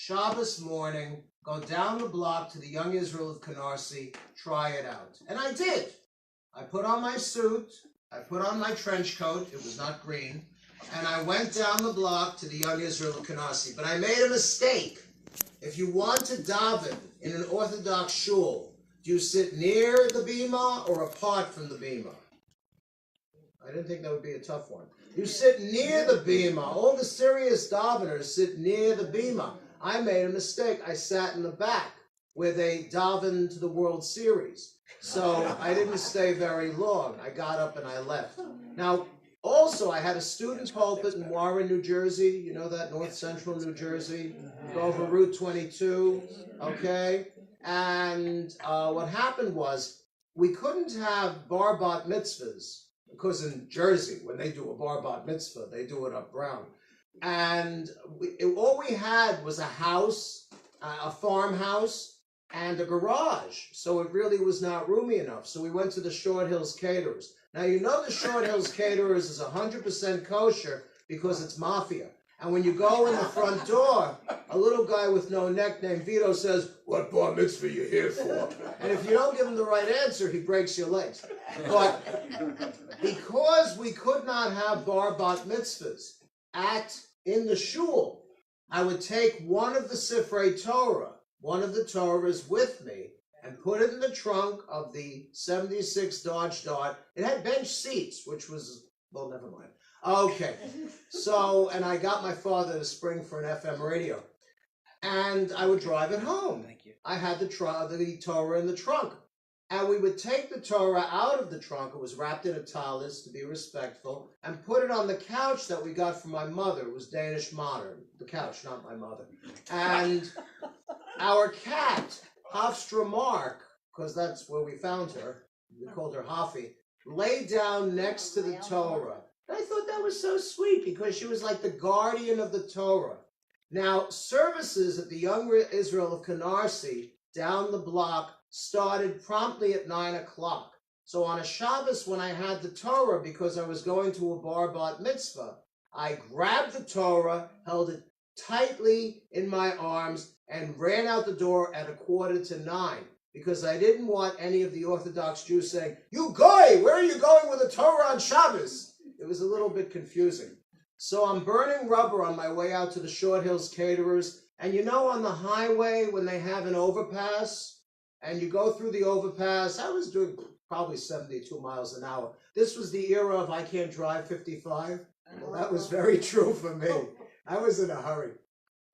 Shabbos morning, go down the block to the Young Israel of Canarsie, try it out. And I did. I put on my suit, I put on my trench coat, it was not green, and I went down the block to the Young Israel of Canarsie. But I made a mistake. If you want to daven in an Orthodox shul, do you sit near the bima or apart from the bima? I didn't think that would be a tough one. You sit near the bima. All the serious daveners sit near the bima. I made a mistake. I sat in the back where they daven to the World Series. So I didn't stay very long. I got up and I left. Now, also, I had a student pulpit in Warren, New Jersey. You know that, North Central New Jersey? Go over Route 22, okay? And what happened was, we couldn't have bar bat mitzvahs, because in Jersey, when they do a bar bat mitzvah, they do it up brown. And all we had was a house, a farmhouse, and a garage. So it really was not roomy enough. So we went to the Short Hills Caterers. Now, you know the Short Hills Caterers is 100% kosher because it's mafia. And when you go in the front door, a little guy with no neck named Vito says, "What bar mitzvah are you here for?" And if you don't give him the right answer, he breaks your legs. But because we could not have bar bat mitzvahs in the shul, I would take one of the Sifrei Torah, one of the Torahs with me, and put it in the trunk of the 76 Dodge Dart. It had bench seats, which was, well, never mind. Okay, so, and I got my father to spring for an FM radio, and I would drive it home. Thank you. I had the Torah in the trunk, and we would take the Torah out of the trunk. It was wrapped in a talis to be respectful, and put it on the couch that we got from my mother. It was Danish modern, the couch, not my mother. And our cat, Hofstra Mark, because that's where we found her, we called her Hoffy, lay down next to the Torah. I thought that was so sweet because she was like the guardian of the Torah. Now, services at the Young Israel of Canarsie down the block started promptly at 9 o'clock. So on a Shabbos when I had the Torah, because I was going to a bar bat mitzvah, I grabbed the Torah, held it tightly in my arms, and ran out the door at 8:45 because I didn't want any of the Orthodox Jews saying, "You goy, where are you going with the Torah on Shabbos?" It was a little bit confusing. So I'm burning rubber on my way out to the Short Hills Caterers. And you know on the highway when they have an overpass and you go through the overpass, I was doing probably 72 miles an hour. This was the era of I can't drive 55. Well, that was very true for me. I was in a hurry.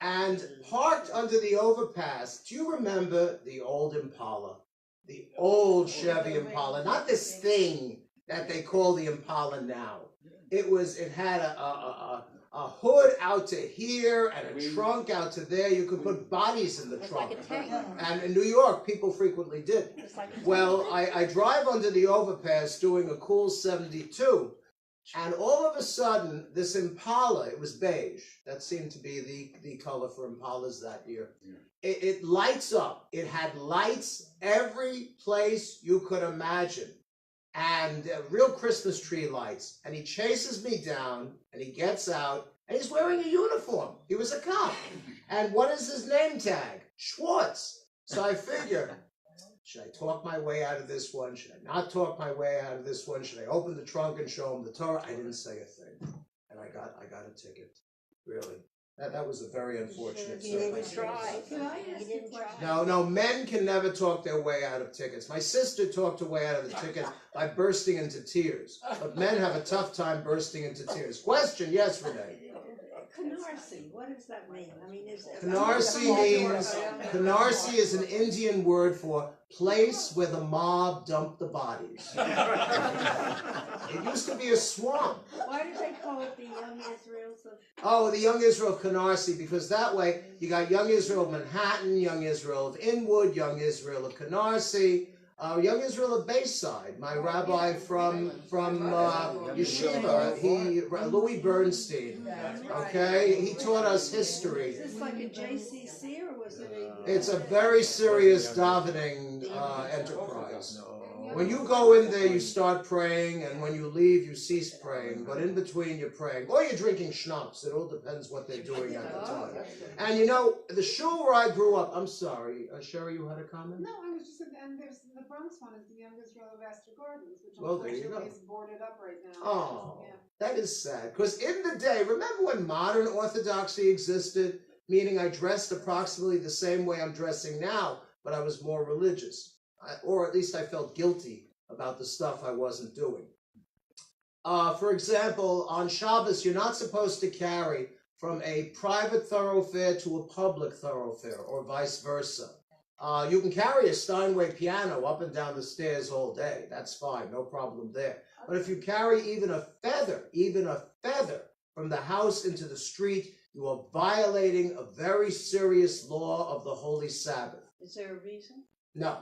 And parked under the overpass, do you remember the old Impala? The old Chevy Impala, not this thing that they call the Impala now. It had a hood out to here and a trunk out to there. You could put bodies in the trunk. Like a tank. And in New York, people frequently did. Well, I drive under the overpass doing a cool 72, and all of a sudden, this Impala, it was beige. That seemed to be the color for Impalas that year. It lights up. It had lights every place you could imagine. And real Christmas tree lights. And he chases me down, and he gets out, and he's wearing a uniform. He was a cop. And what is his name tag? Schwartz. So I figure, should I talk my way out of this one? Should I not talk my way out of this one? Should I open the trunk and show him the Torah? I didn't say a thing. And I got a ticket. Really. That was a very unfortunate You circumstance. didn't try. You didn't try. No, men can never talk their way out of tickets. My sister talked her way out of the ticket by bursting into tears. But men have a tough time bursting into tears. Question, yes, Renee. Canarsie, what does that mean? I mean, Canarsie is an Indian word for place where the mob dumped the bodies. It used to be a swamp. Why did they call it the Young Israels of... Oh, the Young Israel of Canarsie, because that way you got Young Israel of Manhattan, Young Israel of Inwood, Young Israel of Canarsie, Young Israel of Bayside. My rabbi from Yeshiva, Louis Bernstein, okay? He taught us history. Is this like a JCC or was it a... It's a very serious davening enterprise. When you go in there, you start praying, and when you leave, you cease praying. But in between, you're praying. Or you're drinking schnapps. It all depends what they're doing at the time. And you know, the shul where I grew up, I'm sorry, Sherry, you had a comment? No, I was just saying, and there's the Bronx one is the Young Israel of Astor Gardens, which Well, there you unfortunately go. is boarded up right now. Oh, Yeah. that is sad. Because in the day, remember when modern Orthodoxy existed? Meaning I dressed approximately the same way I'm dressing now, but I was more religious. Or at least I felt guilty about the stuff I wasn't doing. For example, on Shabbos, you're not supposed to carry from a private thoroughfare to a public thoroughfare, or vice versa. You can carry a Steinway piano up and down the stairs all day. That's fine, no problem there. But if you carry even a feather from the house into the street, you are violating a very serious law of the Holy Sabbath. Is there a reason? No.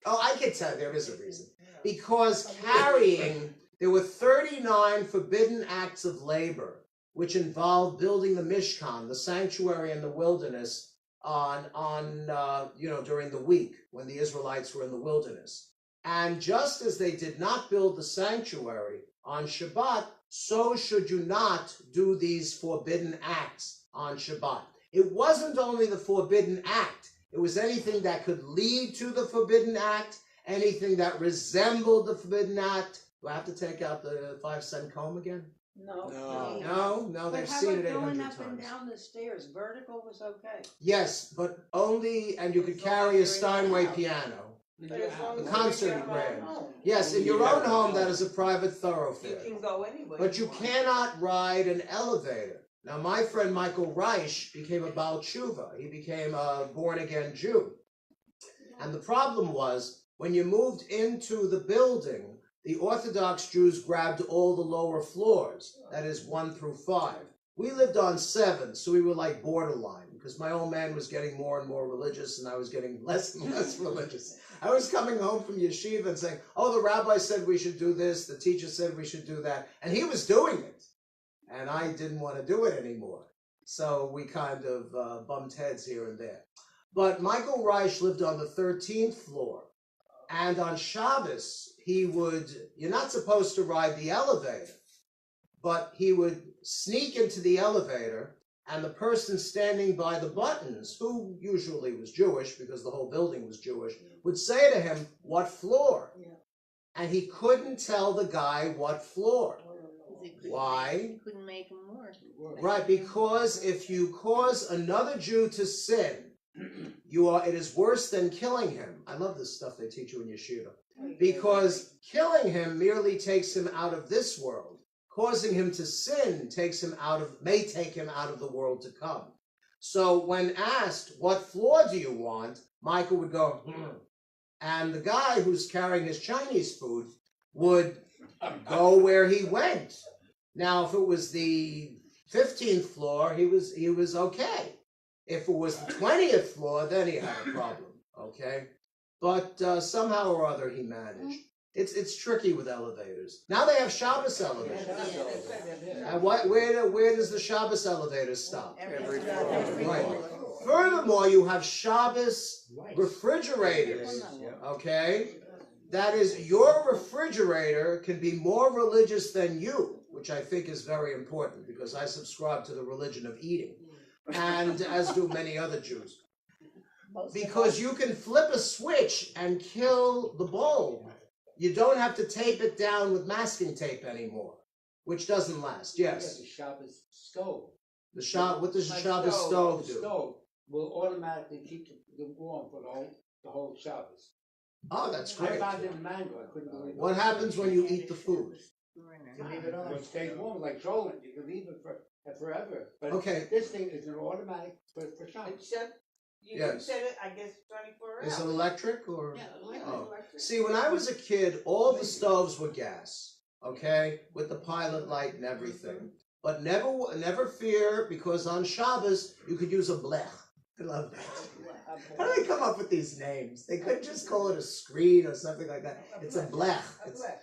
Oh, I can tell you there is a reason. Because carrying, there were 39 forbidden acts of labor, which involved building the Mishkan, the sanctuary in the wilderness, during the week when the Israelites were in the wilderness. And just as they did not build the sanctuary on Shabbat, so should you not do these forbidden acts on Shabbat. It wasn't only the forbidden act, it was anything that could lead to the forbidden act, anything that resembled the forbidden act. Do I have to take out the 5-cent comb again? No. No, they've seen it 800 going times. up and down the stairs? Vertical was okay. Yes, but only, and you could carry a Steinway piano. A concert grand. Yes, in your own home, that is a private thoroughfare. You can go anywhere. But you cannot ride an elevator. Now, my friend Michael Reich became a Baal Tshuva. He became a born-again Jew. And the problem was, when you moved into the building, the Orthodox Jews grabbed all the lower floors, that is 1 through 5. We lived on 7, so we were like borderline, because my old man was getting more and more religious, and I was getting less and less religious. I was coming home from yeshiva and saying, oh, the rabbi said we should do this, the teacher said we should do that, and he was doing it. And I didn't want to do it anymore. So we kind of bumped heads here and there. But Michael Reich lived on the 13th floor. And on Shabbos, you're not supposed to ride the elevator, but he would sneak into the elevator, and the person standing by the buttons, who usually was Jewish because the whole building was Jewish, would say to him, what floor? Yeah. And he couldn't tell the guy what floor. Why? He couldn't make him work. Right, because if you cause another Jew to sin, it is worse than killing him. I love this stuff they teach you in yeshiva. Because killing him merely takes him out of this world. Causing him to sin may take him out of the world to come. So when asked, what floor do you want? Michael would go, And the guy who's carrying his Chinese food would go where he went. Now, if it was the 15th floor, he was okay. If it was the 20th floor, then he had a problem, okay? But somehow or other he managed. It's tricky with elevators. Now they have Shabbos elevators. And where does the Shabbos elevator stop? Right. Furthermore, you have Shabbos refrigerators, okay? That is, your refrigerator can be more religious than you, which I think is very important because I subscribe to the religion of eating, and as do many other Jews. Because you can flip a switch and kill the bulb. You don't have to tape it down with masking tape anymore, which doesn't last. Yes? The Shabbos stove. What does the Shabbos stove do? The stove will automatically keep the warm for the whole Shabbos. Oh, that's I great. found it in Mango. I couldn't believe it. What happens when you eat the food? You leave it on. It stays warm like trolling. You can leave it forever. But Okay. this thing is an automatic for Shabbos. Except you Yes. can set it, I guess, 24 hours. Is it electric or? Yeah, Oh. See, when I was a kid, all the stoves were gas, okay, with the pilot light and everything. But never fear, because on Shabbos you could use a blech. I love that. How do they come up with these names? They couldn't just call it a screen or something like that. It's a blech.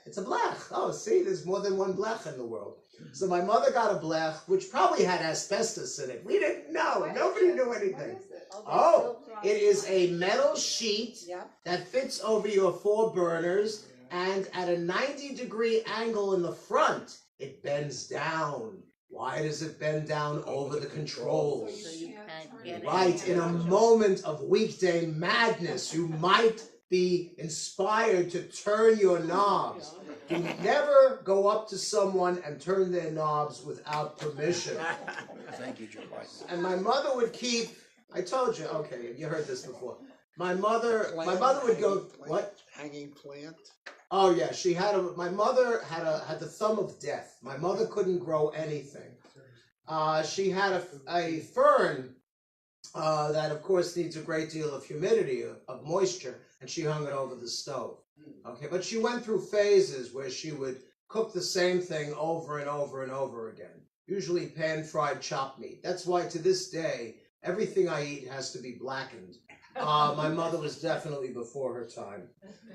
It's a blech. Oh, see, there's more than one blech in the world. So my mother got a blech, which probably had asbestos in it. We didn't know. Nobody knew anything. Oh, it is a metal sheet that fits over your 4 burners, and at a 90-degree angle in the front, it bends down. Why does it bend down? Over the controls. Right, in a moment of weekday madness, you might be inspired to turn your knobs. You never go up to someone and turn their knobs without permission. Thank you, Joe. And my mother would keep, I told you, okay, you heard this before. My mother would go, what? Hanging plant. Oh yeah, my mother had the thumb of death. My mother couldn't grow anything. She had a fern that of course needs a great deal of humidity, of moisture, and she hung it over the stove. Okay, but she went through phases where she would cook the same thing over and over and over again, usually pan-fried chopped meat. That's why to this day, everything I eat has to be blackened. My mother was definitely before her time.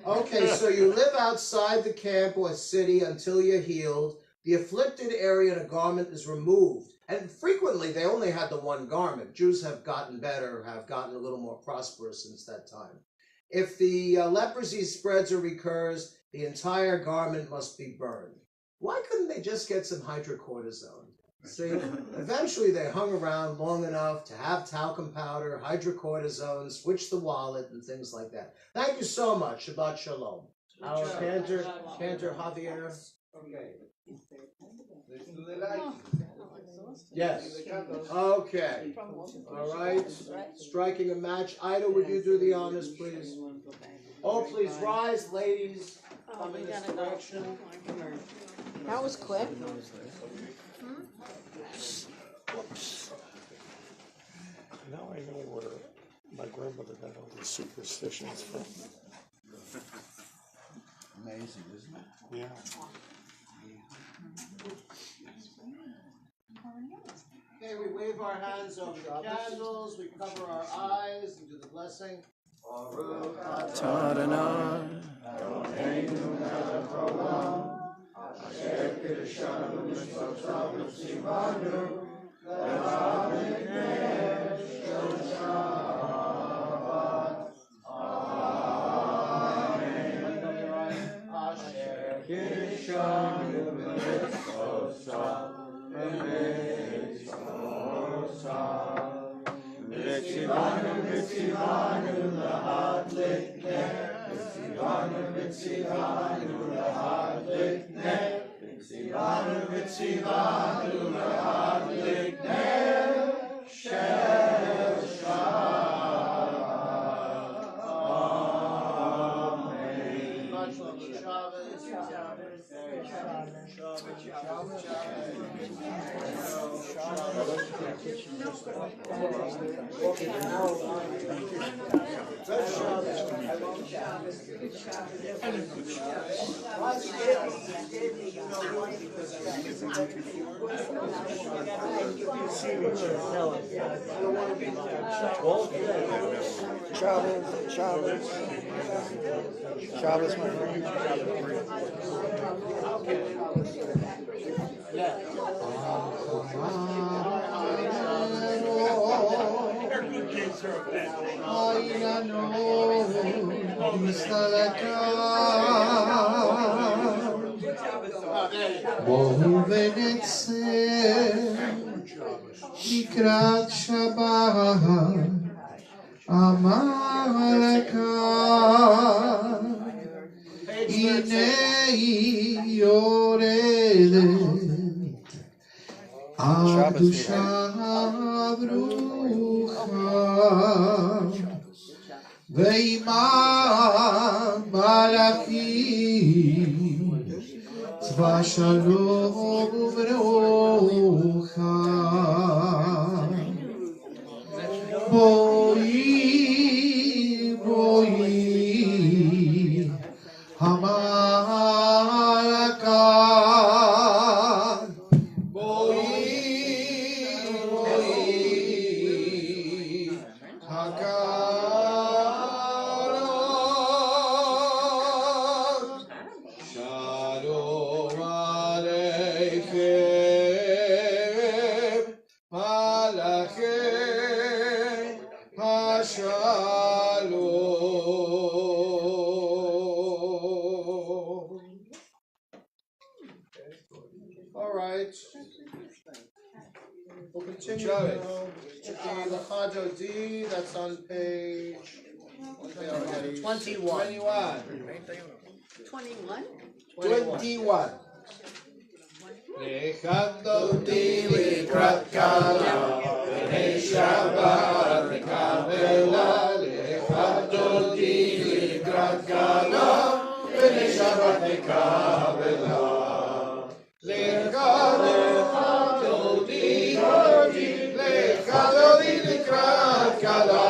Okay, so you live outside the camp or city until you're healed. The afflicted area in a garment is removed. And frequently, they only had the one garment. Jews have gotten better, have gotten a little more prosperous since that time. If the leprosy spreads or recurs, the entire garment must be burned. Why couldn't they just get some hydrocortisone? See, eventually they hung around long enough to have talcum powder, hydrocortisone, switch the wallet, and things like that. Thank you so much. Shabbat Shalom. Our cantor Javier. Okay. Yes. Okay. All right. Striking a match. Ida, would you do the honors, please? Oh, please rise, ladies. Come in this direction. That was quick. Whoops. Now I know where my grandmother got all these superstitions from. Amazing, isn't it? Yeah. Okay, we wave our hands over the candles, we cover our eyes and do the blessing. Shabbos, my friend. בואו ונצא לקראת שבת עמלק הנה היא יורדת הקדושה ברוכה ועימה מלאכים צבא שלום וברוכה בואי בואי המלכה בואי בואי right. We'll continue now. The Lechado D, that's on page 21. 21? 21. Lechadoti likrat kala, b'nei Shabbat nekavela. Lechadoti likrat kala, b'nei Shabbat nekavela. Lechadoti likrat kala,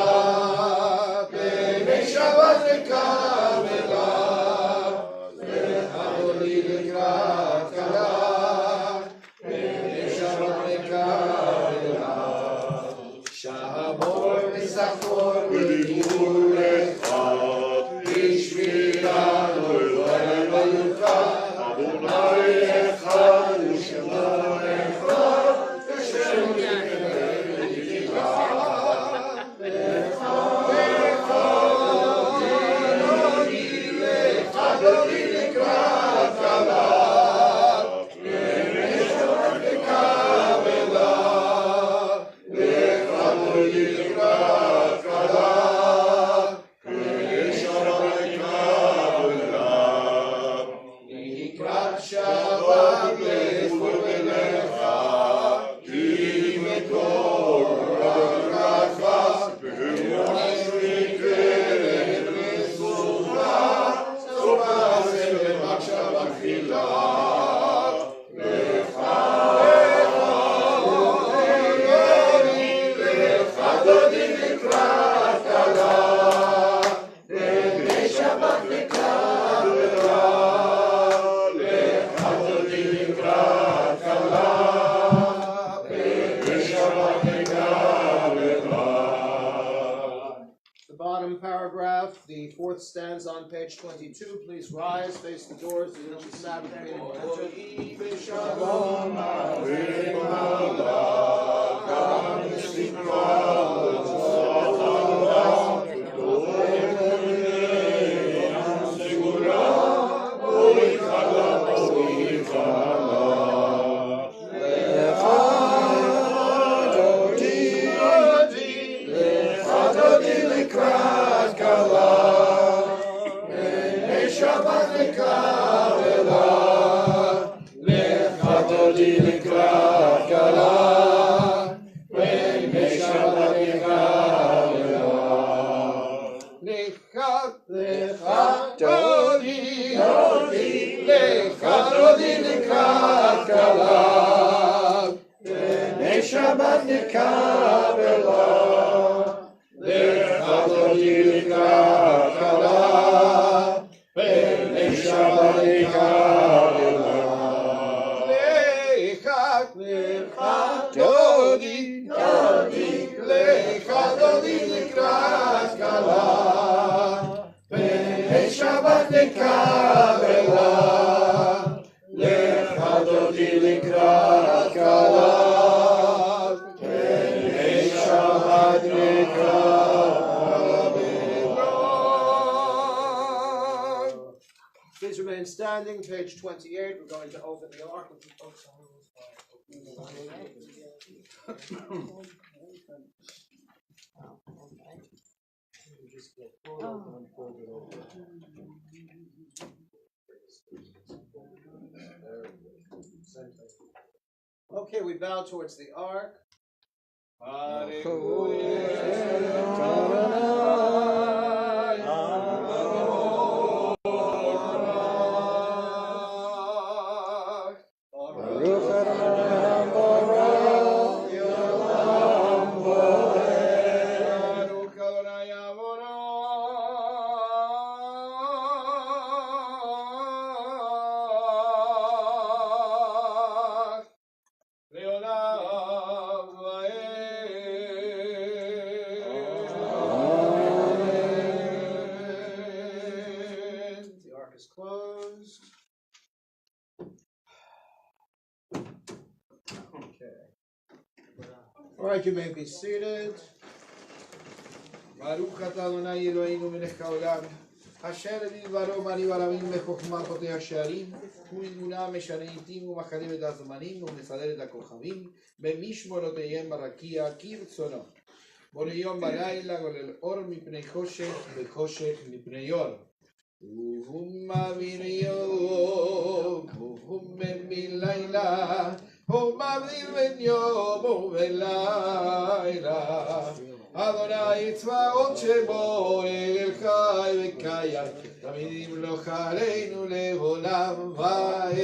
b'nei Shabbat nekavela. Lechadoti likrat kala. Shabor v'sachor v'diur echad, b'shvilanu v'levalucha, Adonai echad u'shemo echad, v'shem Lechadoti likrat kala. The fourth stanza on page 22. Please rise, face the doors, and the Sabbath meeting will enter. Shalom Shabbat nekavela, lechadoti likrat kala, b'nei Shabbat nekavela, lechadoti likrat kala, b'nei Shabbat nekavela, lechadoti likrat kala. Please remain standing. Page 28. We're going to open the ark. Okay, we bow towards the ark. Closed. Okay. All right, you may be seated. Baruch atah Adonai Eloheinu melech haolam, אשר בדברו מרי ורבים בחוכמה פותח שערים, ומתבונה משנה עתים ומחלב את הזמנים ומסדר את הכוכבים, במשמורותיהם ברקיע כרצונו. בורא יום בלילה גולל אור מפני חושך וחושך מפני אור. והוא מעביר יום, והוא מביא לילה, הוא מבדיל בין יום ובין לילה. אדוני צבאות שמו אל חי וקיים, תמיד ימלוך עלינו לעולם ועד.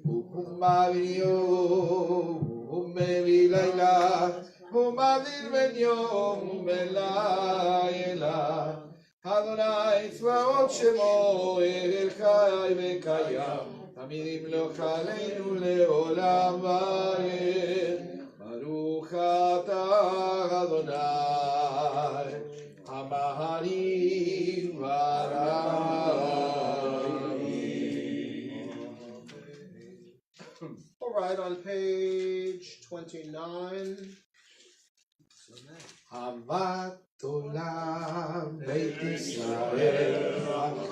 הוא מעביר יום, הוא מביא לילה, הוא מבדיל בין יום ובין לילה. אדוני צבאות שמו אל חי וקיים, תמיד ימלוך עלינו לעולם ועד. ברוך אתה אדוני המאהרים והרחמים. All right, on page 29. אהבת עולם בית ישראל אחת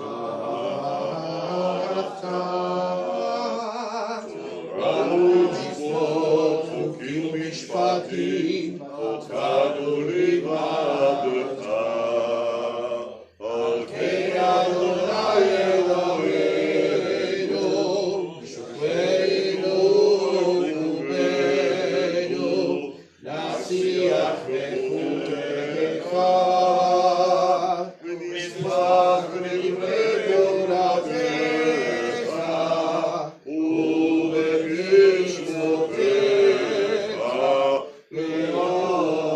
ומצוות חוקים ומשפטים אותנו לימדך על כן אדוני אלוהינו שוכבנו וקומנו נשיח בחוקיך ונשמח בדברי תורתך ובמשמורתך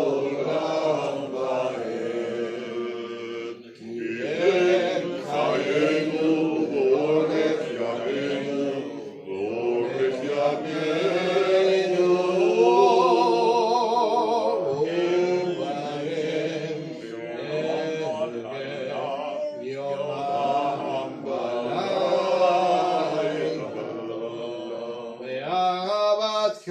לעולם ועד. כי הם חיינו ואורך ימינו ואורך ימינו ובהם יומם ולילה. ואהבתך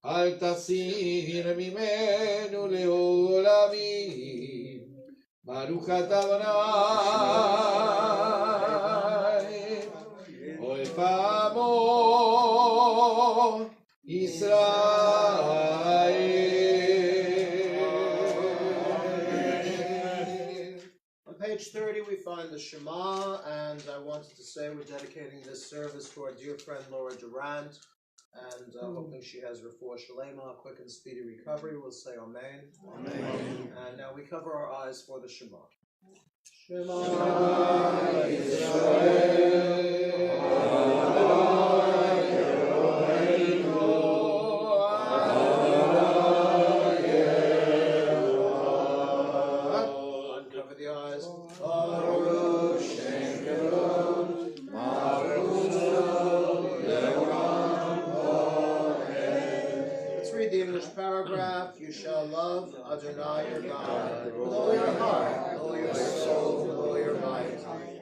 אל תסיר ממנו לעולמים. ברוך אתה אדוני אוהב עמו ישראל. On page 30, we find the Shema, and I wanted to say we're dedicating this service to our dear friend Laura Durant, and hoping she has refuah shalema, quick and speedy recovery. We'll say Amen. Amen. And now we cover our eyes for the Shema. Shema Uncover the eyes. Let's read the English paragraph. You shall love Adonai your God with all your heart, with all your soul, with all your might.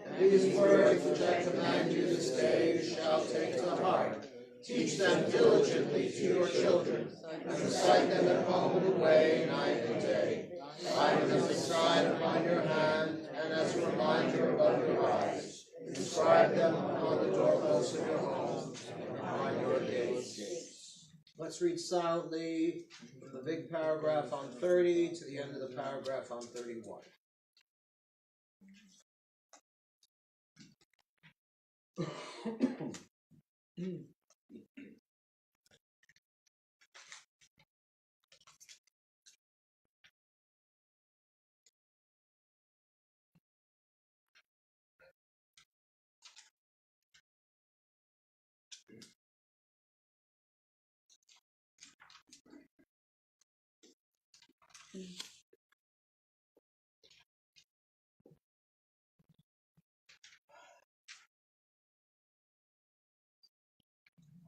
And these words which I command you this day you shall take to heart. Teach them diligently to your children, and recite them at home and away, night and day. Write them as a sign upon your hand, and as a reminder above your eyes. Inscribe them upon the doorposts of your homes, and upon your gates. Let's read silently from the big paragraph on 30 to the end of the paragraph on 31.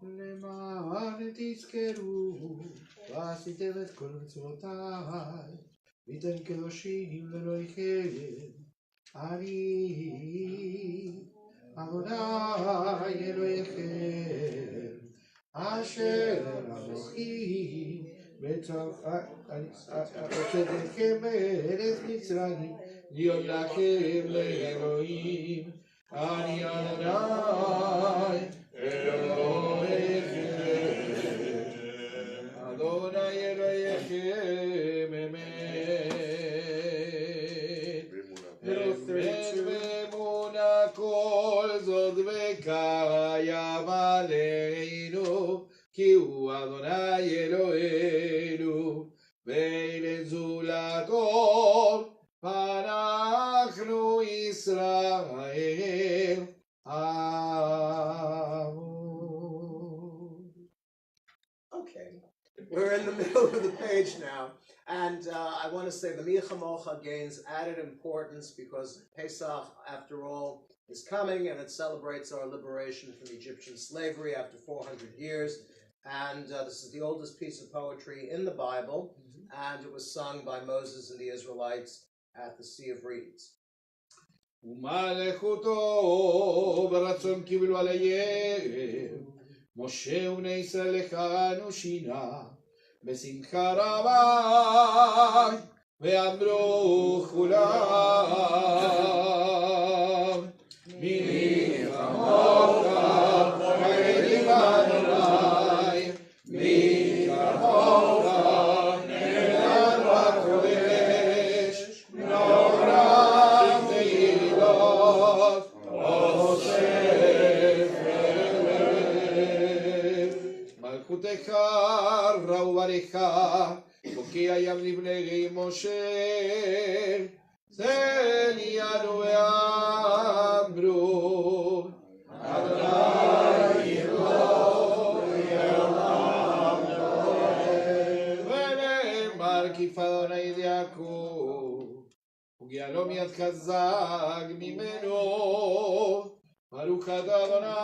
למען תזכרו ועשיתם את כל מצוותיי והייתם קדושים לאלוהיכם. אני אדוני אלוהיכם אשר אנוכי הוצאתכם מארץ מצרים להיות לכם לאלוהים, אני אדוני אלוהיכם, אדוני אלוהיכם אמת ואמונה כל זאת וקיים עלינו, כי הוא אדוני אלוהינו ואין זולתו, ואנחנו ישראל עמו. Okay, we're in the middle of the page now, and I want to say the Mi Chamocha gains added importance because Pesach, after all, is coming, and it celebrates our liberation from Egyptian slavery after 400 years. And this is the oldest piece of poetry in the Bible, and it was sung by Moses and the Israelites at the Sea of Reeds. ומלכותו ברצון קיבלו עליהם, משה ובני ישראל לכהנו שינה, בשמחה רבה, ואמרו כולם, מי כמוך חיילים אדוני, מי כמוך נהדר בקודש, נורא תהילות עושה חלק. מלכותך רע ובריכה, חוקי הים לבני משה, זה לידו ואמרו, אדוני אלוהי העולם ונאמר כי אדוני יעקב, וגיהלום יד חזק ממנו, ברוך אתה אדוני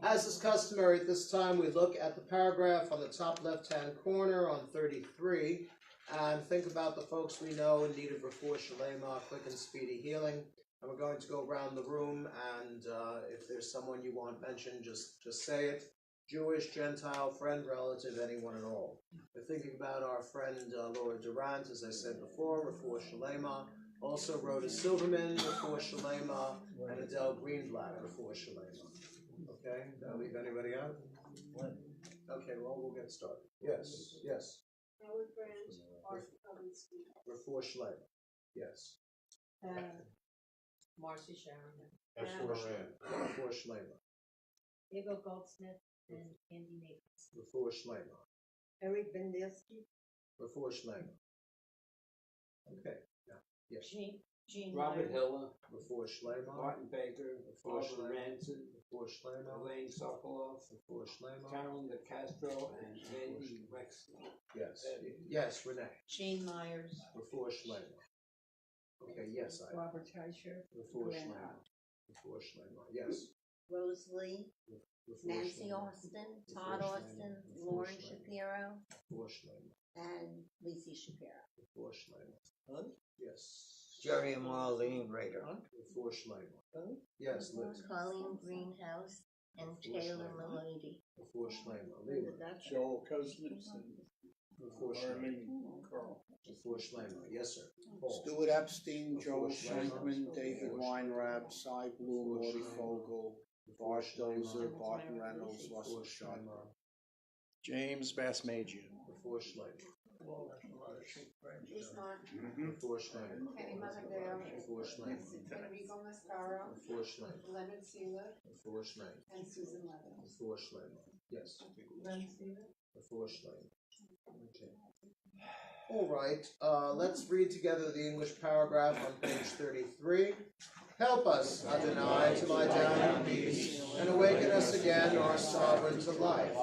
As is customary at this time, we look at the paragraph on the top left-hand corner on 33 and think about the folks we know in need of refuah shalema, quick and speedy healing. And we're going to go around the room, and if there's someone you want mentioned, just say it. Jewish, Gentile, friend, relative, anyone at all. We're thinking about our friend Laura Durant, as I said before, refuah shalema. Also Rhoda Silverman, refuah shalema, and Adele Greenblatt, refuah shalema. Okay, did I leave anybody out? Okay, well, we'll get started. Yes. Howard Grant, Art Covensky. Refuah shalema. Yes. Marcy Sharon, Refuah shalema. Diego Goldsmith, and Andy Naples. Refuah shalema. Eric Bendelski, Refuah shalema. Okay, yes. Jean Robert Meyer, Hiller, Refuah shalema. Martin Baker, Refuah Barbara shalema. Ranson, Refuah shalema. Elaine Sokoloff, Refuah shalema. Carolyn De Castro, and Andy Wexler. Yes, Renee. Shane Myers, Refuah shalema. Okay, yes, I. Robert Teicher, Refuah Glenn shalema. Refuah shalema. Yes. Rose Lee, Refuah Nancy shalema. Austin, Todd Austin, Lauren Shapiro, Refuah shalema. and Lizzie Shapiro. Refuah shalema. Yes. Jerry and Marlene Rader. Refuah shalema. Yes, Liz. Colleen Greenhouse and Taylor Malady. Refuah shalema. Leila. Joel Koslitz and Refuah shalema. Armin Carl. Refuah shalema. Yes, sir. Paul. Stuart Epstein, Joel Shankman, David Weinrab, Cy Blue, Morty Fogel, Bart Dozer, Barton Reynolds, Russell Sharp. James Bassmagian. Refuah shalema. She's not. Refuah shalema. Kenny Mazardale. Refuah shalema. Enrico Mascaro. Refuah shalema. Leonard Seeler. Refuah shalema. And Susan Levin. Refuah shalema. Yes. Glenn Seeler. Refuah shalema. Okay. All right, let's read together the English paragraph on page 33. Help us, Adonai, to lie down in peace, and awaken us again, our sovereign, to life.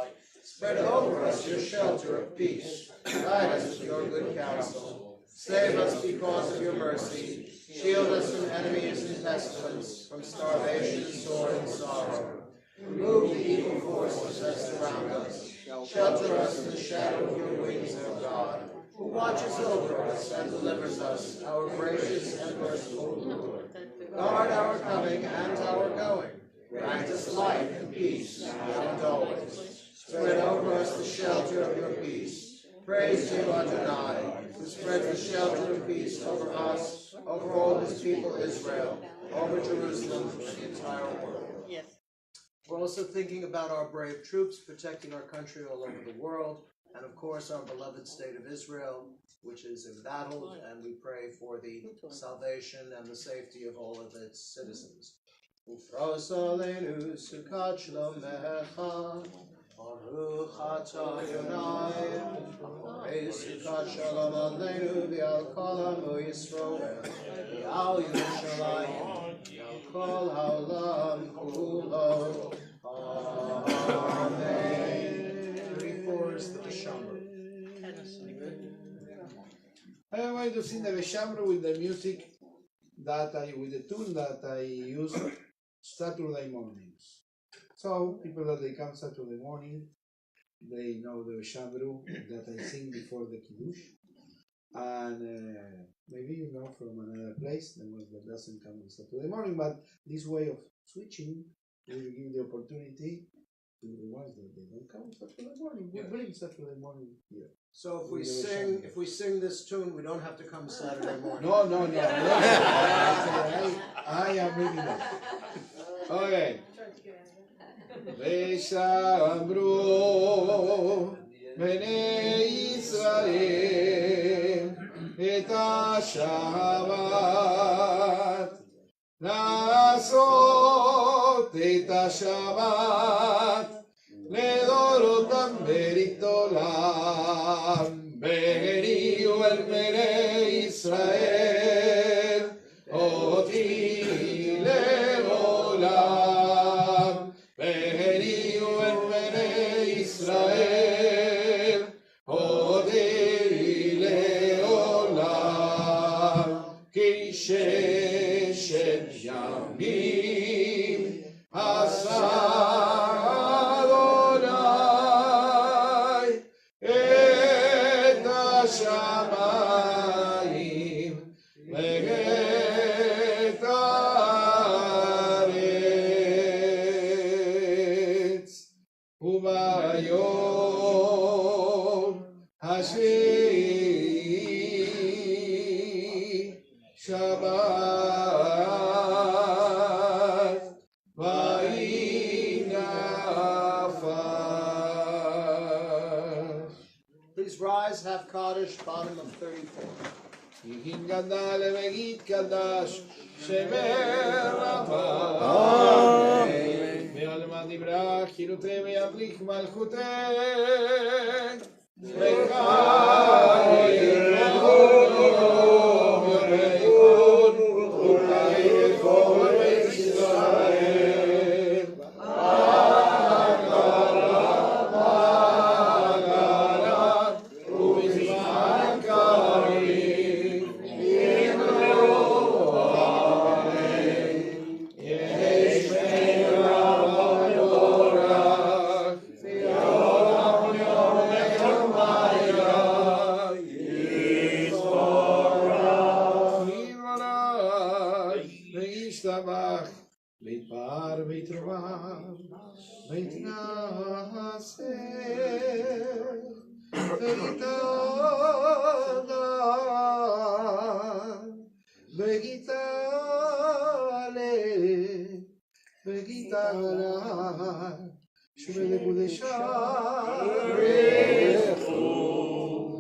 Spread over us your shelter of peace. Guide us with your good counsel. Save us because of your mercy. Shield us from enemies and pestilence, from starvation, sword, and sorrow. Remove the evil forces that surround us. Shelter us in the shadow of your wings, O God, who watches over us and delivers us, our gracious and merciful Lord. Guard our coming and our going. Grant us life and peace now and always. Spread over us the shelter of your peace. Praise you, Adonai, who spread the shelter of peace over us, over all his people Israel, over Jerusalem and the entire world. Yes. We're also thinking about our brave troops protecting our country all over the world, and of course our beloved state of Israel, which is embattled, and we pray for the salvation and the safety of all of its citizens. Ufros aleinu sukat shlomecha, Baruch atah Adonai, Amarei sukat shalom aleinu v'al kol amo Yisrael, v'al Yerushalayim, v'al kol ha'olam kulo. Amen. 34 is the Shabbat. I am going to sing the Veshamru with the music with the tune that I use Saturday mornings. So people that they come Saturday morning, they know the Veshamru that I sing before the Kiddush. And maybe you know from another place, the ones that doesn't come on Saturday morning, but this way of switching will give the opportunity to the ones that they don't come Saturday morning. We bring Saturday morning here. So if we sing this tune, we don't have to come Saturday morning. No. I am reading that. Okay. Veshamru Bnei Israel et Shabbat Na'asot et Shabbat Ledorotam berit olam Beriu el Bnei Israel Oti le'olam Beriu el Bnei Israel Oti le'olam Ki sheshet yamim asa Adonai et hashamayim ve'et haaretz ubayom hashei Shabbat va'inafash. Please rise, have Kaddish, bottom of 34. Yihin gadal vegit kadash shemer Amen. ve'alma dibrach hirutei ve'yamlich malchutei v'chai yechon v'yechon v'chai yechon v'Yisrael Agara u'bizman karim yesh me'ram yorach v'yoram yom v'yomayra yisborach v'yishtabach v'yitpar v'yitrovam v'yitnaseh v'gitala shuveh lekudesha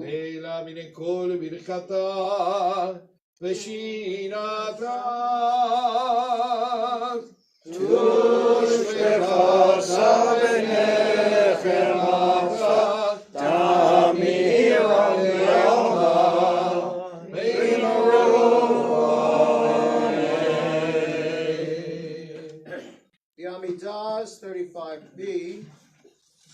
Leila minen kol birkata v'shinata tushmecha v'nechem ata tamira v'yama The Amidah is 35b,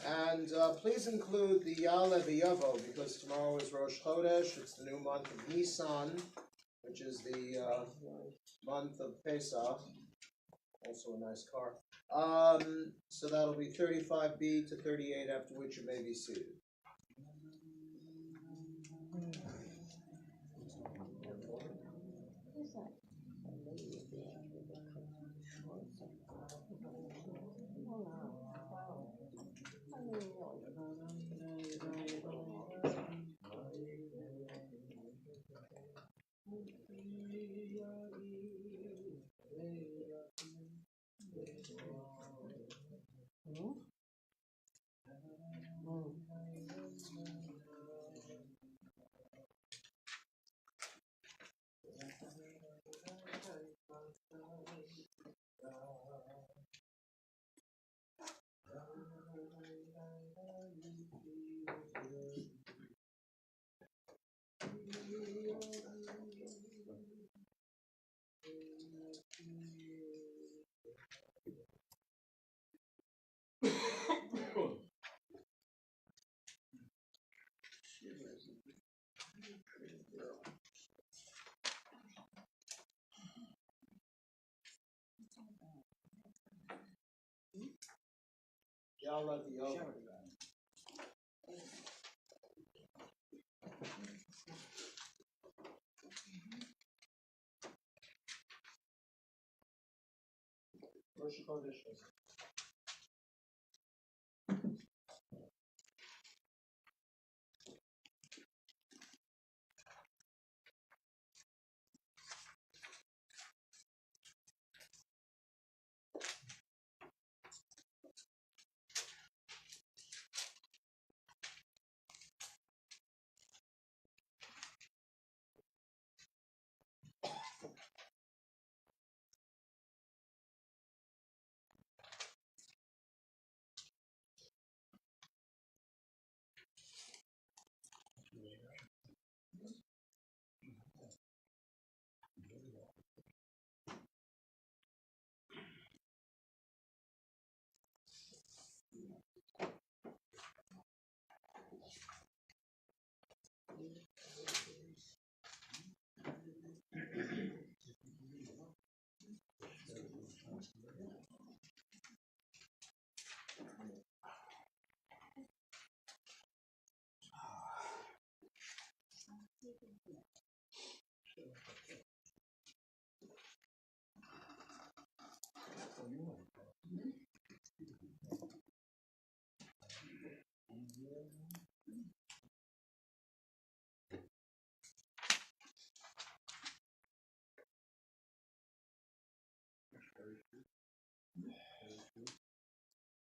and please include the Yale V'Yavo, because tomorrow is Rosh Chodesh. It's the new month of Nisan, which is the month of Pesach. Also a nice car. So that'll be 35b to 38, after which you may be seated. Y'all let the over. Rosh Chodesh.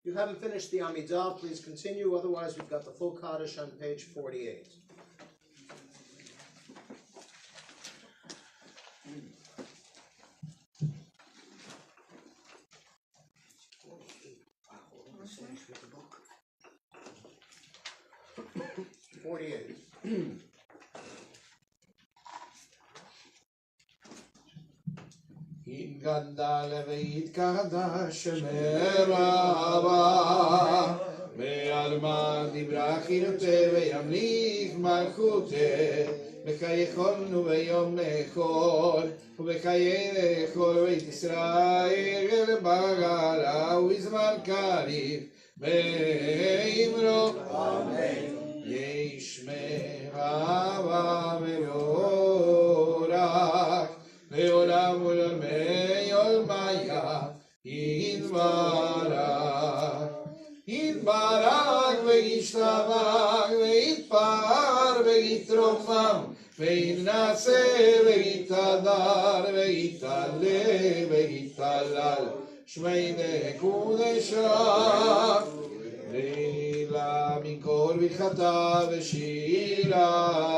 If you haven't finished the Amidah, please continue. Otherwise, we've got the full Kaddish on page 48. התגדל והתקדש מרבה ועלמא דיברה חינותי וימליך מלכותי בחיי חולנו ביום נחול ובחיי כל בית ישראל בגלה ובזמן קריב ואמרו אמן ישמע רבה מבורך לעולם ולעולמי עולמיה יתברך יתברך וישתבח ויתפאר ויתרומם ויתנשא ויתהדר ויתעלה ויתהלל שמי קודשה לילה מכל ברכתה ושירתה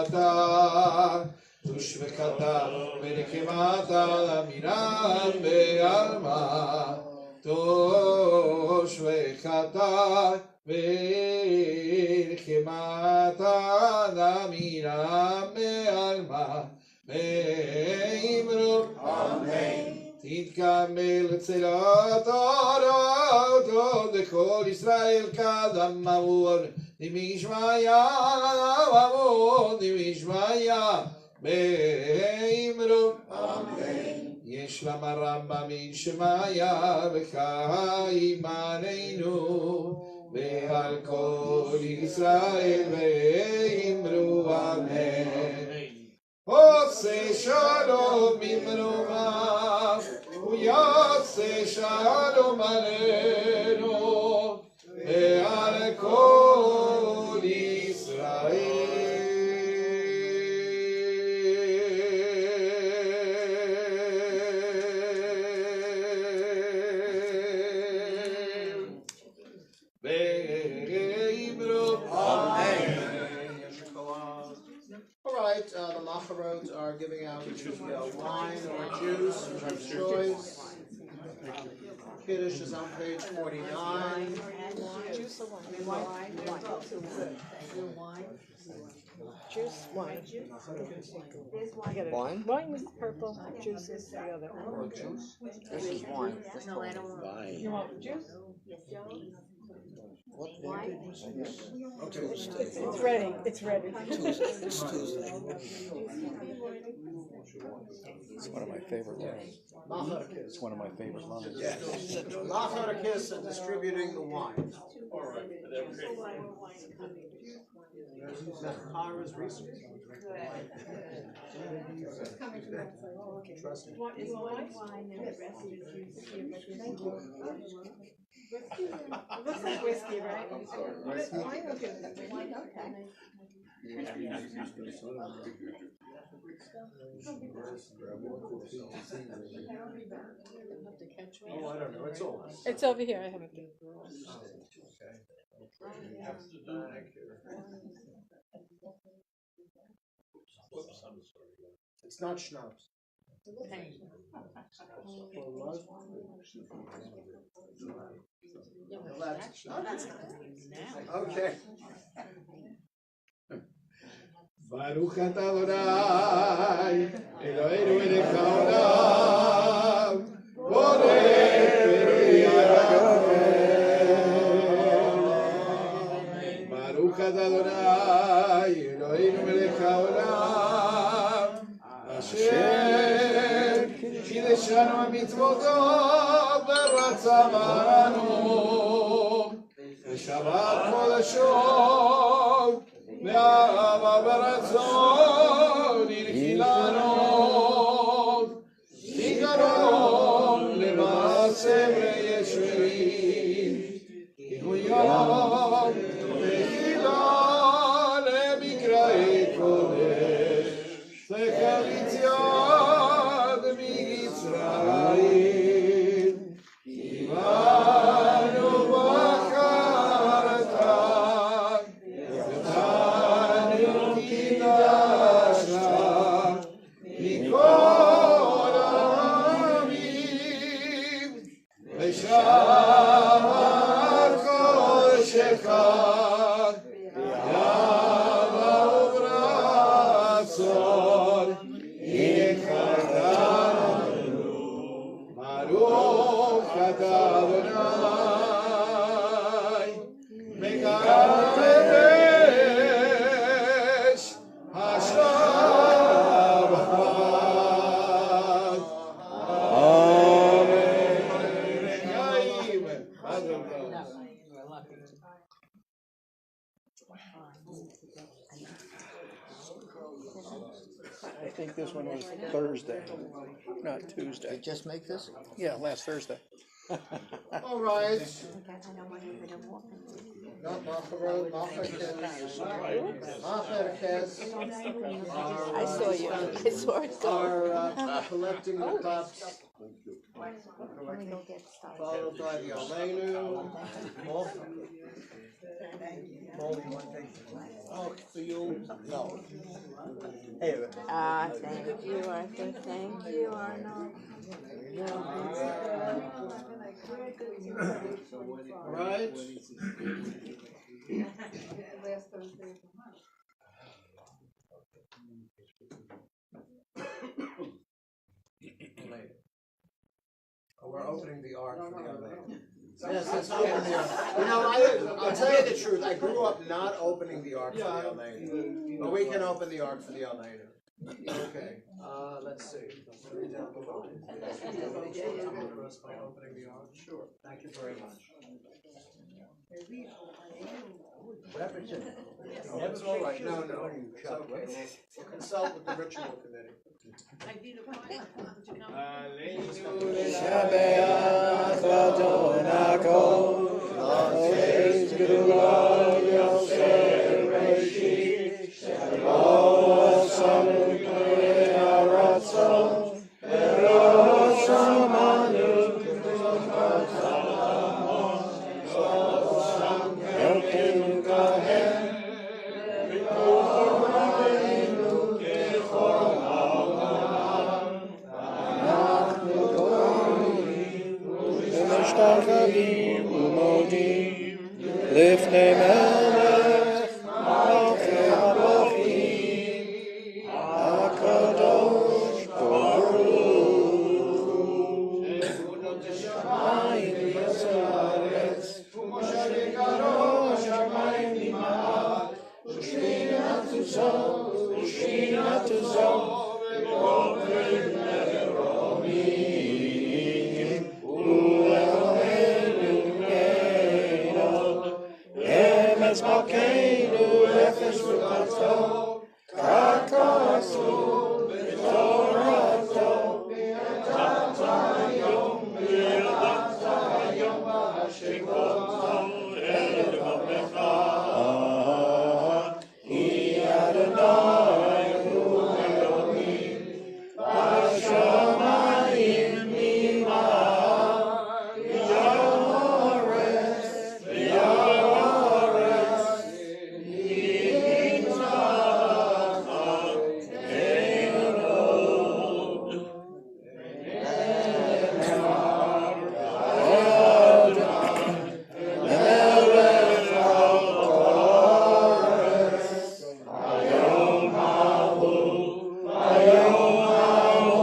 תושבקתה ונקמתה למינם בעלמא תושבקתה ונקמתה למינם בעלמא ואמרו אמן תתקבל צלת הרעות לכל ישראל קדם מבון דמשמיא מבון דמשמיא באמרו אמן יש למה רמב"ם שמיה וחיים עלינו ועל כל ישראל ואמרו אמן עושה שלום ממרומיו ויעשה שלום עלינו ועל כל ישראל The Macharot are giving out wine or juice of choice. Kiddush is on page 49. Juice or wine? Juice, wine. Wine? Wine is purple, juice is the other one. This is wine. No, I don't want. Wine. You want juice? Yes, Joe? What day was this? Okay. It's ready, it's ready. Tuesday, it's Tuesday. It's one of my favorite lines. It's one of my favorite lines. Yes. Lachar and distributing the wine. Kara's research. Trust me. Looks like whiskey, right? Oh, I don't know. It's all. It's over here, I have it. It's not schnapps. Okay. Baruch atah Adonai, Eloheinu melech haolam, borei peri hayomer. Baruch atah Adonai, Eloheinu melech haolam, asher קידשנו במצוותו ורצה בנו, ושבת קודשו באהבה ברצון הנחיל לנו, זיכרון למעשה וישועים, כי הוא יום תחילה למקראי קודש, זכר יציאת ממצרים, קיבלנו בחרתן, ותנו קידשנה מכל העמים, ושבת קודשך באהבה וברצון יקרנו. ברוך אתה אדוני מקדש השבת. אמן. חיים. מזל טוב. I think this one was Thursday, not Tuesday. Just make this? Yeah, last Thursday. All right. Not Macharon, Macherkes. I saw you, I saw it go. Are collecting the cups, followed by the Aleinu. Oh, for you? No. Thank you, Arthur, thank you, Arnold. Right? Last Thursday. Oh, we're opening the ark for the Aleinu. Yes, let's open the ark. You know, I'll tell you the truth. I grew up not opening the ark for the Aleinu, but we can open the ark for the Aleinu. Okay. Let's see. By opening the ark. Sure. Thank you very much. It's all right. No, it's okay. We'll consult with the ritual committee. Shabeach Adonai Oz Gedula Yosef Reishit Shalom Salut Aratzon Eros Shamanu Elkenu Kahen V'Korainu Kechol משתחווים ומודים לפני מלך מלכי המלכים הקדוש ברוך הוא שמיים וארץ ומושבך Baruch Shamayim Nimah, Ushina Tuzo, V'Omer Meromim, U'Eloheinu Eino, Emes Malkeinu, Efesh V'Kato, Kakasu, V'Torato, V'Tata Yom, V'Tata Yom, V'Ashikoto, Elohecha, Hi Adonai Hu Elohim, B'Shamayim Nimah, V'Yoretz, V'Yoretz, V'Nitachat Elod, Melech HaKoretz, Hayom Hahu,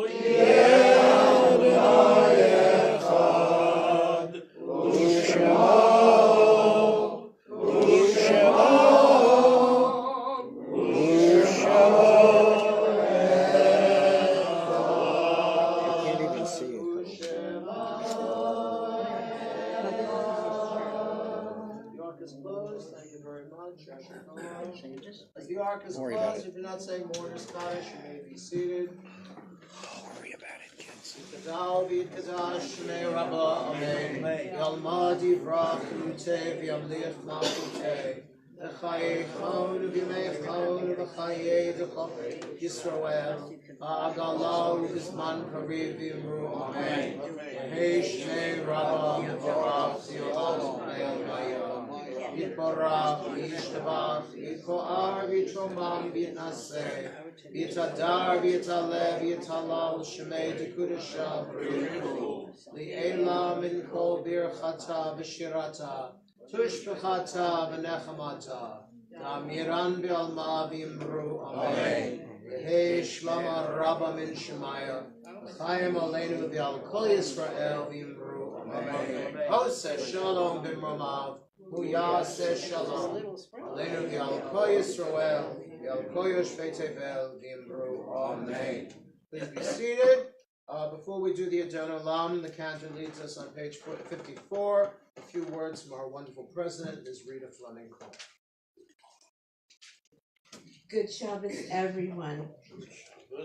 Yeh Adonai Echad, U'Shemo, You can't even see it. The ark is closed. Thank you very much. As the ark is Don't worry about closed, if you're not saying Mourner's Kaddish, you may be seated. Don't worry about it, kids. Yitgadal v'yitgadash Shnei Rabbah, Amen. Yalmad yivrach Yutev Yamliach Malchutei. V'chayei chod v'yimei chod v'chayei d'chok Yisrael. Ha'agala u'bizman kariv v'yimru, Amen. V'hei Shnei Rabbah v'vorach Ziolam Pnei Hayom. Yitborach v'yishtabach v'yitkoar v'yitromam v'yitnaseh. V'yitadar v'yitaleh v'yitalal Shemei Dekudasha v'richu. Li'ela min kol birchata v'shirata. Tushbechata v'nechamata. Ta'amiran v'alma v'yimru, Amen. V'hei shlama rabba min Shemaya. V'chayim aleinu v'al kol Yisrael v'yimru, Amen. Hoseh shalom b'mromav. Huyaseh shalom. Aleinu v'al kol Yisrael. V'al kol yoshvei tevel v'yimru, Amen. Please be seated. Before we do the Adon Olam, the cantor leads us on page 54. A few words from our wonderful president, Ms. Rita Fleming-Cole. Good Shabbos, everyone.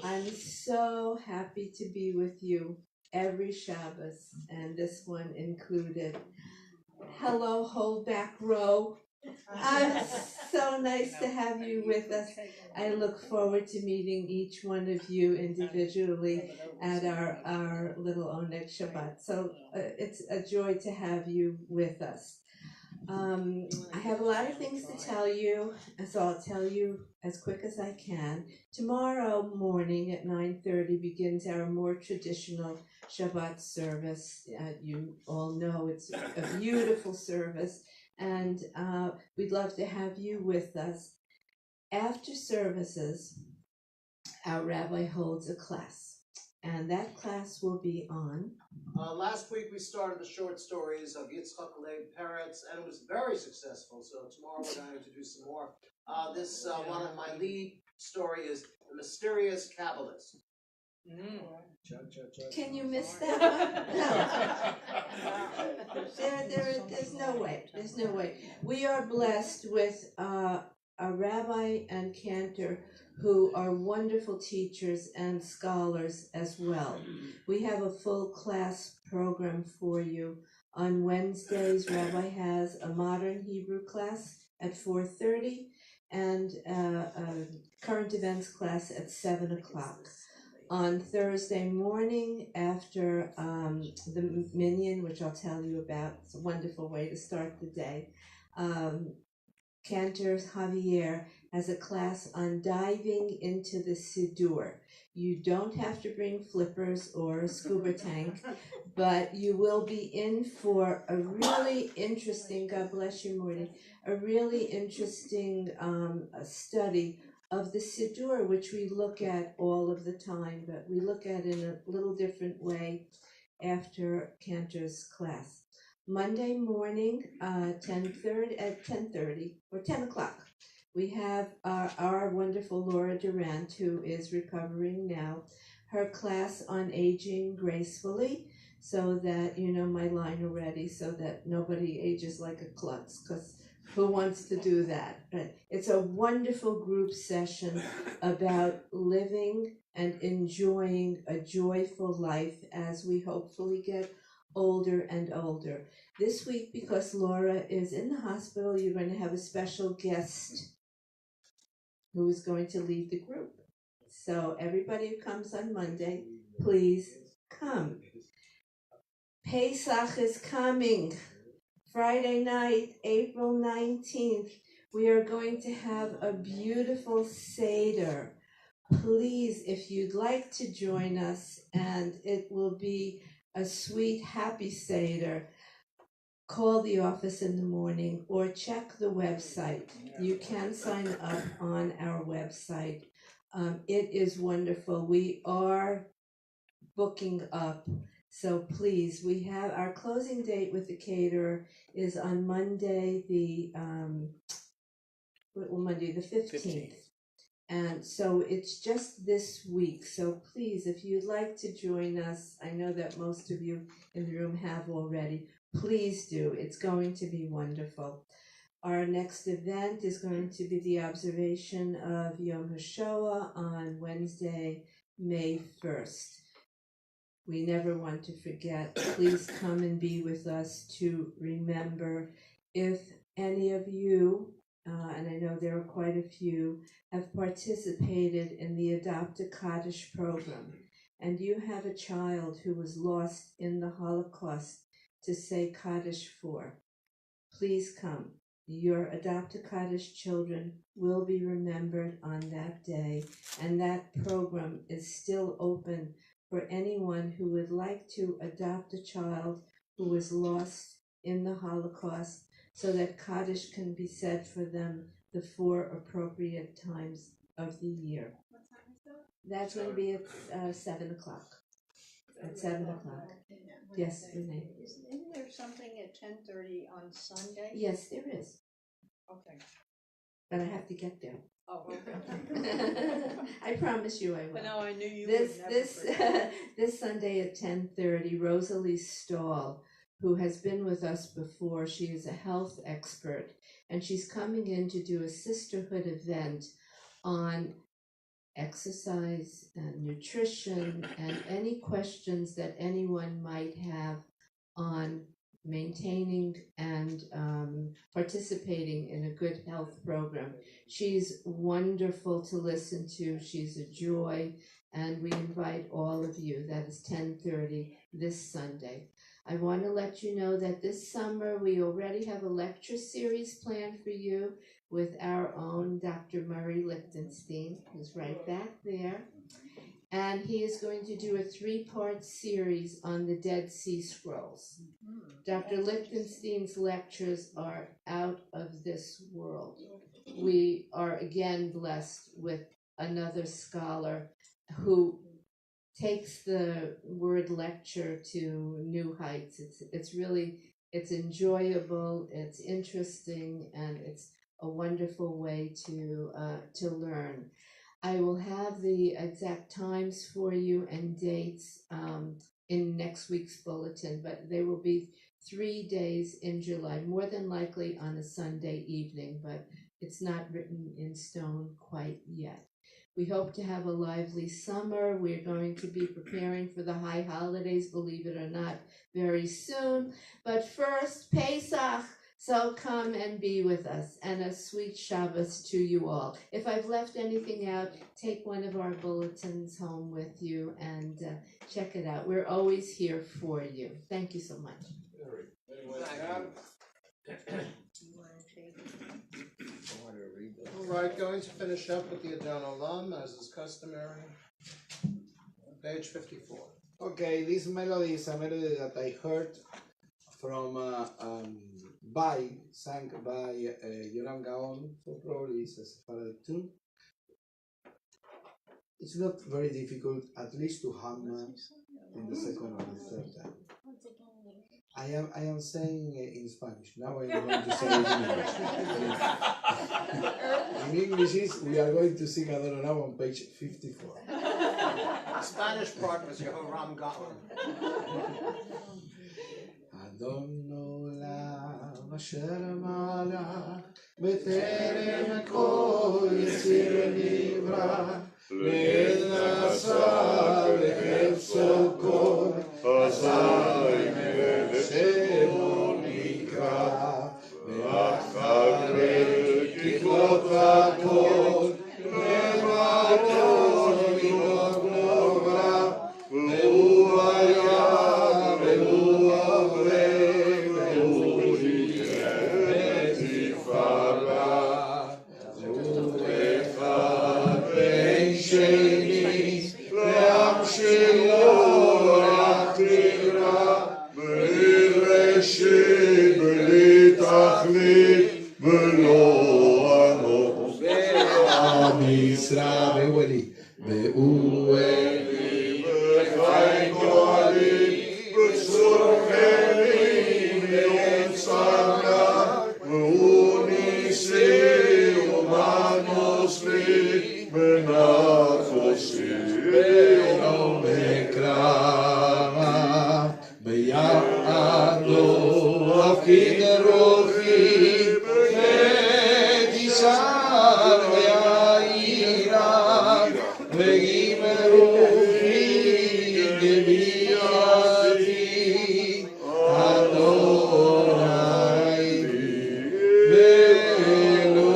I'm so happy to be with you every Shabbos, and this one included. Hello, whole back row. So nice to have you with us. I look forward to meeting each one of you individually at our little Oneg Shabbat. So it's a joy to have you with us. I have a lot of things to tell you, so I'll tell you as quick as I can. Tomorrow morning at 9:30 begins our more traditional Shabbat service. You all know it's a beautiful service, and we'd love to have you with us. After services, our rabbi holds a class, and that class will be on. Last week we started the short stories of Yitzchak Leib Peretz, and it was very successful. So tomorrow we're going to do some more. This one of my lead story is The Mysterious Kabbalist. Can you miss that one? No. There's no way. There's no way. We are blessed with a rabbi and cantor who are wonderful teachers and scholars as well. We have a full class program for you. On Wednesdays, Rabbi has a modern Hebrew class at 4:30 and a current events class at 7 o'clock. On Thursday morning, after the minyan, which I'll tell you about, it's a wonderful way to start the day, Cantor Javier has a class on diving into the Siddur. You don't have to bring flippers or a scuba tank, but you will be in for a really interesting, God bless you, Morty, a really interesting study of the Siddur, which we look at all of the time, but we look at in a little different way after Cantor's class. Monday morning, 10:30 or 10 o'clock. We have our wonderful Laura Durant, who is recovering now, her class on aging gracefully, so that, you know my line already, so that nobody ages like a klutz, because who wants to do that? But it's a wonderful group session about living and enjoying a joyful life as we hopefully get older and older. This week, because Laura is in the hospital, you're going to have a special guest who is going to lead the group. So everybody who comes on Monday, please come. Pesach is coming. Friday night, April 19th, we are going to have a beautiful Seder. Please, if you'd like to join us, and it will be a sweet, happy Seder, call the office in the morning or check the website. You can sign up on our website. It is wonderful. We are booking up. So please, we have our closing date with the caterer is on Monday, the 15th. And so it's just this week. So please, if you'd like to join us, I know that most of you in the room have already, please do. It's going to be wonderful. Our next event is going to be the observation of Yom HaShoah on Wednesday, May 1st. We never want to forget. Please come and be with us to remember. If any of you, and I know there are quite a few, have participated in the Adopt a Kaddish program, and you have a child who was lost in the Holocaust to say Kaddish for, please come. Your Adopt a Kaddish children will be remembered on that day, and that program is still open for anyone who would like to adopt a child who was lost in the Holocaust, so that Kaddish can be said for them the 4 appropriate times of the year. What time is that? That's going to be at 7 o'clock. At 7 o'clock. Yes, Renee. Isn't there something at 10:30 on Sunday? Yes, there is, Okay. but I have to get there. Oh, okay. I promise you I will. But no, I knew you This would never forget. this Sunday at 10:30, Rosalie Stahl, who has been with us before, she is a health expert, and she's coming in to do a sisterhood event on exercise and nutrition and any questions that anyone might have on maintaining and participating in a good health program. She's wonderful to listen to. She's a joy, and we invite all of you. That is 10:30 this Sunday. I want to let you know that this summer we already have a lecture series planned for you with our own Dr. Murray Lichtenstein, who's right back there. And he is going to do a 3-part series on the Dead Sea Scrolls. Dr. Lichtenstein's lectures are out of this world. We are again blessed with another scholar who takes the word lecture to new heights. It's enjoyable, it's interesting, and it's a wonderful way to learn. I will have the exact times for you and dates in next week's bulletin, but there will be 3 days in July, more than likely on a Sunday evening, but it's not written in stone quite yet. We hope to have a lively summer. We're going to be preparing for the high holidays, believe it or not, very soon. But first, Pesach. So come and be with us, and a sweet Shabbos to you all. If I've left anything out, take one of our bulletins home with you and check it out. We're always here for you. Thank you so much. All right, going to finish up with the Adon Olam, as is customary. Page 54. Okay, this melody is a melody that I heard from sang by Yoram Gaon, so probably it's a Sephardic tune. It's not very difficult, at least to hum in the second or the third time. I am saying in Spanish. Now I am going to say it in English. In English is we are going to sing Adoro now on page 54. The Spanish part was Yehoram Gaon. Adorno la asher malach b'terem kol yitzir nivra ve'nasa v'chefso kol asay shemo nikra ve'achare kiklot v'kol ve'maton miklot novra ve'u haya ve'u avre ve'u yireh tifara ve'u echad ve'en sheni ve'am shelo yachira b'li reshit b'li tachlit b'lo anot ve'am Yisrael ve'u eli v'chaim go'alim v'tzorchenim ve'otzana ve'u nisi u'manos li v'nachosi ve'yom ekrama be'yado afkin rochi ve'tisar ve'ayira ve'gim rochi gebiati Adonai ve'lo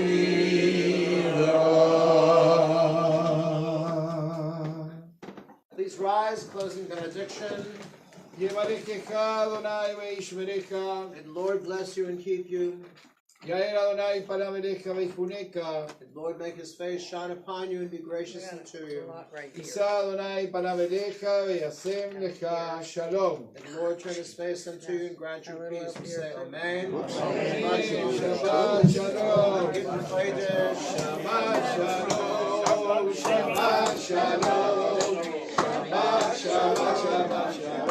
yira. Please rise, closing benediction. Yevarechecha Adonai ve'yishmerecha. May the Lord bless you and keep you. Yair Adonai panav elecha ve'yichunecha. May the Lord make his face shine upon you and be gracious unto you. Yisa Adonai panav elecha ve'yasem lecha shalom. May the Lord turn his face unto you and grant you peace. We say amen. Shabbat shalom. Shabbat shalom. Shabbat shalom. Shabbat shalom. Shabbat shalom. Shabbat shalom.